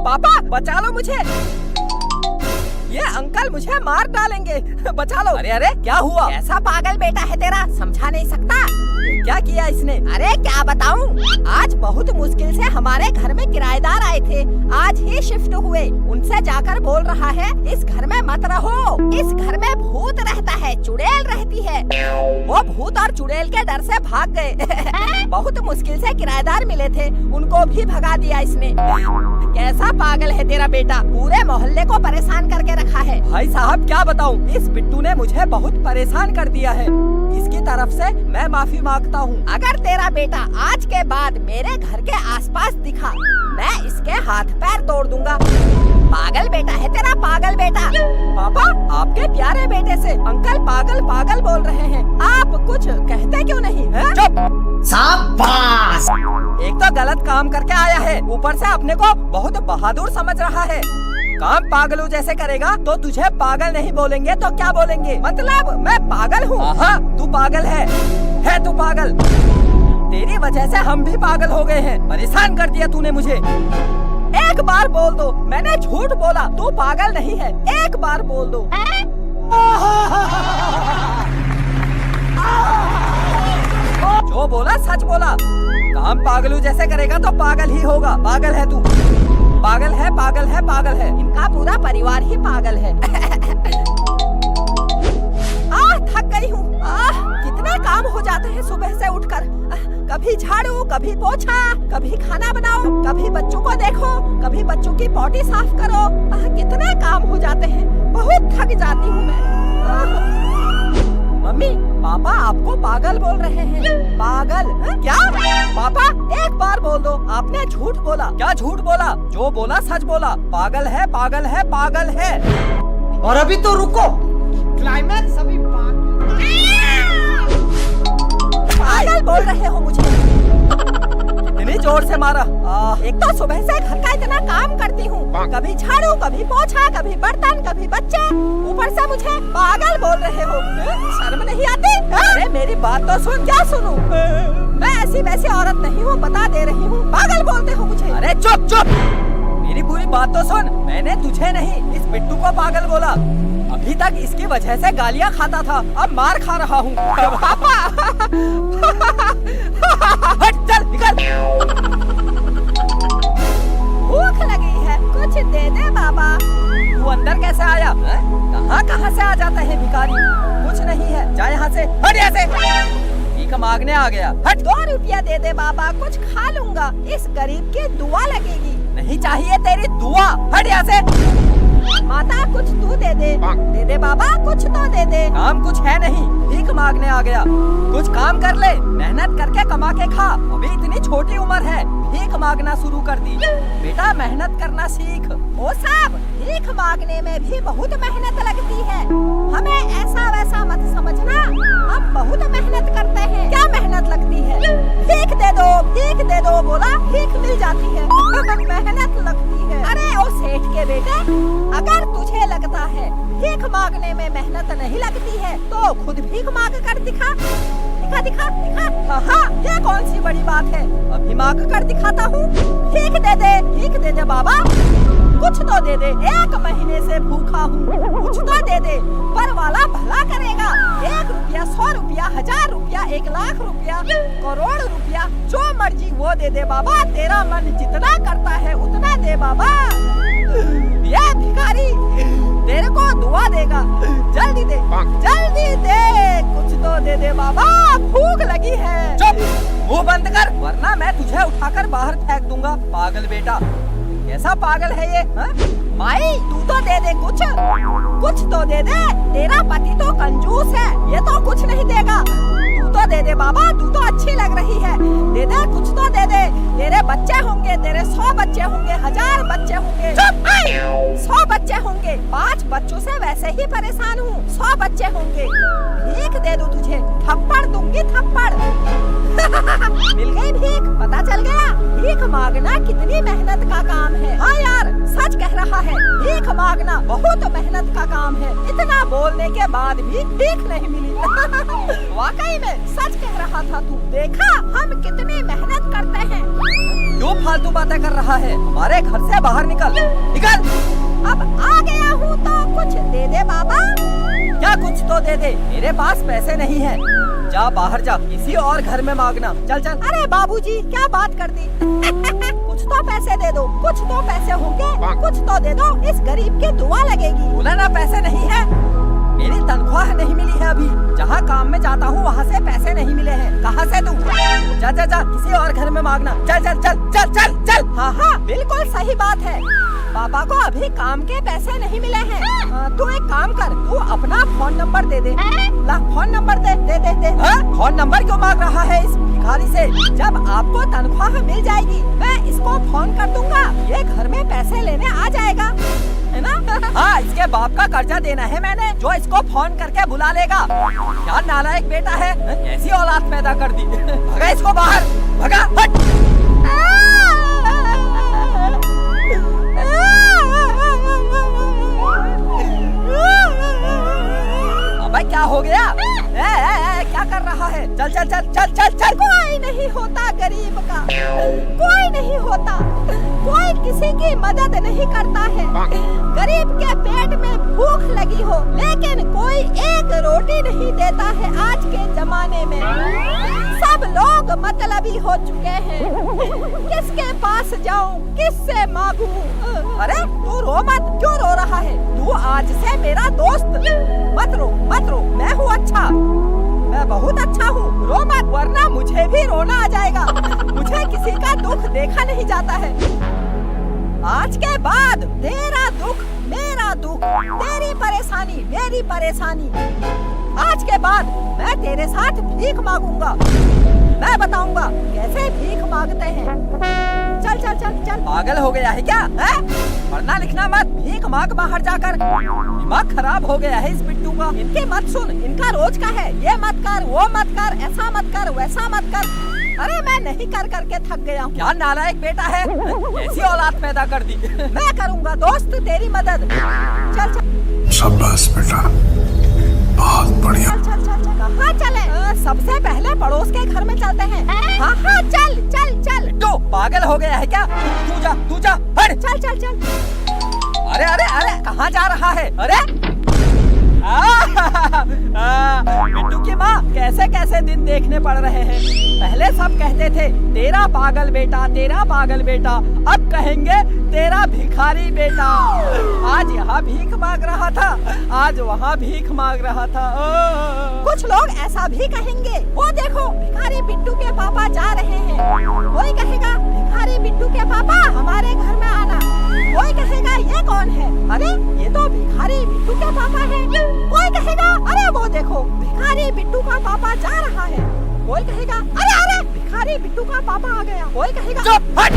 पापा बचा लो मुझे, ये अंकल मुझे मार डालेंगे, बचा लो। अरे अरे क्या हुआ? ऐसा पागल बेटा है तेरा, समझा नहीं सकता। क्या किया इसने? अरे क्या बताऊं, आज बहुत मुश्किल से हमारे घर में किराएदार आए थे, आज ही शिफ्ट हुए। उनसे जाकर बोल रहा है इस घर में मत रहो, इस घर में भूत रहता है, चुड़ैल रहती है। वो भूत और चुड़ैल के डर से भाग गए। बहुत मुश्किल से किराएदार मिले थे, उनको भी भगा दिया इसने। कैसा पागल है तेरा बेटा, पूरे मोहल्ले को परेशान करके रखा है। भाई साहब क्या बताऊं, इस बिट्टू ने मुझे बहुत परेशान कर दिया है, इसकी तरफ से मैं माफी मांगता हूँ। अगर तेरा बेटा आज के बाद मेरे घर के आसपास दिखा, मैं इसके हाथ पैर तोड़ दूंगा। पागल बेटा है तेरा, पागल बेटा। पापा आपके प्यारे बेटे से अंकल पागल पागल बोल रहे हैं, आप कुछ कहते क्यों नहीं है? चुप। शाबाश। एक तो गलत काम करके आया है, ऊपर से अपने को बहुत बहादुर समझ रहा है। काम पागलों जैसे करेगा तो तुझे पागल नहीं बोलेंगे तो क्या बोलेंगे? मतलब मैं पागल हूँ? हाँ तू पागल है तू पागल। तेरी वजह से हम भी पागल हो गए हैं, परेशान कर दिया तूने मुझे। एक बार बोल दो मैंने झूठ बोला, तू पागल नहीं है, एक बार बोल दो। जो बोला सच बोला, काम पागलों जैसे करेगा तो पागल ही होगा। पागल है तू, पागल है पागल है पागल है, इनका पूरा परिवार ही पागल है। थक गई हूँ, कितने काम हो जाते हैं सुबह से उठकर। कभी झाड़ू, कभी पोछा, कभी खाना बनाओ, कभी बच्चों को देखो, कभी बच्चों की पॉटी साफ करो। कितने काम हो जाते हैं, बहुत थक जाती हूँ मैं। मम्मी पापा आपको पागल बोल रहे हैं। पागल क्या? पापा एक बार बोल दो, आपने झूठ बोला। क्या झूठ बोला? जो बोला सच बोला। पागल है पागल है पागल है। और अभी तो रुको, क्लाइमैक्स अभी पागल बोल रहे हो मुझे। इतनी जोर से मारा। एक तो सुबह से घर का इतना काम करती हूँ, कभी झाड़ू, कभी पोछा, कभी बर्तन, कभी बच्चे, ऊपर से मुझे पागल बोल रहे हो। शर्म नहीं आती? अरे मेरी बात तो सुन। क्या सुनूं? मैं ऐसी वैसी औरत नहीं हूँ, बता दे रही हूँ। पागल बोलते हो मुझे। अरे चुप चुप, मेरी पूरी बात तो सुन। मैंने तुझे नहीं, इस बिट्टू को पागल बोला। अभी तक इसकी वजह से गालियाँ खाता था, अब मार खा रहा हूँ। हट चल निकल। भूख लगी है, कुछ दे दे बाबा। तू अंदर कैसे आया? कहाँ से आ जाते हैं भिखारी? कुछ नहीं है, जा यहाँ से, हट यहाँ से। भीख मांगने आ गया, हट। 2 रुपया दे दे बाबा, कुछ खा लूंगा, इस गरीब की दुआ लगेगी। नहीं चाहिए तेरी दुआ, हट यहाँ से। माता कुछ तू दे दे, दे दे बाबा, कुछ तो दे दे। काम कुछ है नहीं, भीख मांगने आ गया। कुछ काम कर ले, मेहनत करके कमा के खा। अभी इतनी छोटी उम्र है, भीख मांगना शुरू कर दी। बेटा मेहनत करना सीख। ओ साहब, भीख मांगने में भी बहुत मेहनत लगती है, हमें ऐसा वैसा मत समझना। हम बहुत मेहनत करते हैं। क्या मेहनत लगती है? भीख दे दो बोला, भीख मिल जाती है। मेहनत लगती है। अरे ओ सेठ के बेटे, अगर तुझे लगता है भीख मांगने में मेहनत नहीं लगती है तो खुद भीख मांग कर दिखा। दिखा दिखा दिखा। हाँ, ये कौन सी बड़ी बात है, अभी मांग कर दिखाता हूँ। भीख दे दे बाबा, कुछ तो दे दे। 1 महीने से भूखा हूँ, कुछ तो दे दे। पर वाला भला करेगा। 1 रुपया, 100 रुपया, 1000 रुपया, 1 लाख रुपया, करोड़ रुपया, जो मर्जी वो दे दे बाबा। तेरा मन जितना करता है उतना दे बाबा। ये भिखारी तेरे को दुआ देगा, जल्दी दे, कुछ तो दे दे बाबा, भूख लगी है। चुप, मुंह बंद कर, वरना मैं तुझे उठाकर बाहर फेंक दूंगा। पागल बेटा, कैसा पागल है ये? माई तू तो दे दे, कुछ तो दे दे। तेरा पति तो कंजूस है, ये तो कुछ नहीं देगा। तू तो दे दे बाबा, तू तो अच्छी लग रही है, दे दे, कुछ तो दे दे। तेरे बच्चे होंगे, तेरे 100 बच्चे होंगे, 1000 बच्चे होंगे। 100 बच्चे होंगे, 5 बच्चों से वैसे ही परेशान हूँ, 100 बच्चे होंगे। भीख दे दूं तुझे, थप्पड़ दूंगी, थप्पड़। मिल गई भीख, पता चल गया भीख मांगना कितनी मेहनत का काम है। हाँ यार, सच कह रहा है, भीख मांगना बहुत मेहनत का काम है। इतना बोलने के बाद भी भीख नहीं मिली। वाकई में सच कह रहा था तू। देखा हम कितनी मेहनत करते हैं। क्यों फालतू बातें कर रहा है? हमारे घर से बाहर निकल, निकल। अब आ गया हूँ तो कुछ दे दे बाबा। क्या कुछ तो दे दे? मेरे पास पैसे नहीं है। जा बाहर जा, किसी और घर में मांगना। चल चल। अरे बाबूजी क्या बात कर दी। कुछ तो पैसे दे दो, कुछ तो पैसे होंगे, कुछ तो दे दो, इस गरीब की दुआ लगेगी। बोला ना पैसे नहीं है। मेरी तनख्वाह नहीं मिली है अभी। जहाँ काम में जाता हूँ वहाँ से पैसे नहीं मिले हैं। कहाँ से दूँ? जा जा जा, किसी और घर में मांगना। चल चल चल चल चल चल। हाँ हाँ बिल्कुल सही बात है। पापा को अभी काम के पैसे नहीं मिले हैं। तू एक काम कर, तू अपना फोन नंबर दे दे। ला फोन नंबर दे दे दे दे। फोन नंबर क्यों मांग रहा है इस भिखारी से? जब आपको तनख्वाह मिल जाएगी मैं इसको फोन कर दूंगा, ये घर में पैसे लेने आ जाएगा, है ना? हाँ, इसके बाप का कर्जा देना है मैंने, जो इसको फोन करके बुला लेगा। क्या नालायक बेटा है, कैसी औलाद पैदा कर दी। भगा इसको बाहर, भगा, हट। अबे क्या हो गया? क्या कर रहा है? चल चल चल चल चल चल। कोई नहीं होता गरीब का, कोई नहीं होता, कोई किसी की मदद नहीं करता है। गरीब के पेट में भूख लगी हो लेकिन कोई एक रोटी नहीं देता है। आज के जमाने में सब लोग मतलबी हो चुके हैं। किसके पास जाऊं, किससे मांगूं? अरे तू रो मत, क्यों रो रहा है? तू आज से मेरा दोस्त। मत रो मत रो, मैं हूँ अच्छा, मैं बहुत अच्छा हूँ। रो मत वरना मुझे भी रोना आ जाएगा। मुझे किसी का दुख देखा नहीं जाता है। आज के बाद तेरा दुख मेरा दुख, तेरी परेशानी मेरी परेशानी। आज के बाद मैं तेरे साथ भीख मांगूंगा। मैं बताऊंगा कैसे भीख मांगते हैं। चल चल चल चल। पागल हो गया है क्या? है? पढ़ना लिखना मत, भीख मांग बाहर जाकर। दिमाग खराब हो गया है इस बिट्टू का। इनके मत सुन, इनका रोज का है, ये मत कर, वो मत कर, ऐसा मत कर, वैसा मत कर। अरे मैं नहीं कर करके थक गया हूँ। क्या नालायक बेटा है, ऐसी औलाद पैदा कर दी। मैं करूँगा दोस्त तेरी मदद। चल चल। शाबाश बेटा, बहुत बढ़िया। चल चल चल चल। कहाँ चले? सबसे पहले पड़ोस के घर में चलते हैं। हाँ हाँ चल चल चल। तो पागल हो गया है क्या? तू जा तू जा, हट। चल चल चल। अरे अरे अरे कहाँ जा रहा है? अरे बिट्टू की माँ, कैसे कैसे दिन देखने पड़ रहे हैं। पहले सब कहते थे तेरा पागल बेटा, तेरा पागल बेटा, अब कहेंगे तेरा भिखारी बेटा। आज यहाँ भीख मांग रहा था, आज वहाँ भीख मांग रहा था। कुछ लोग ऐसा भी कहेंगे, वो देखो भिखारी बिट्टू के पापा जा रहे हैं। कोई कहेगा भिखारी बिट्टू के पापा हमारे घर में आना। कोई कहेगा ये कौन है? अरे ये तो भिखारी बिट्टू के पापा है। कोई कहेगा अरे वो देखो भिखारी बिट्टू का पापा जा रहा है। कोई कहेगा अरे अरे भिखारी बिट्टू का पापा आ गया। कोई कहेगा चुप, हट।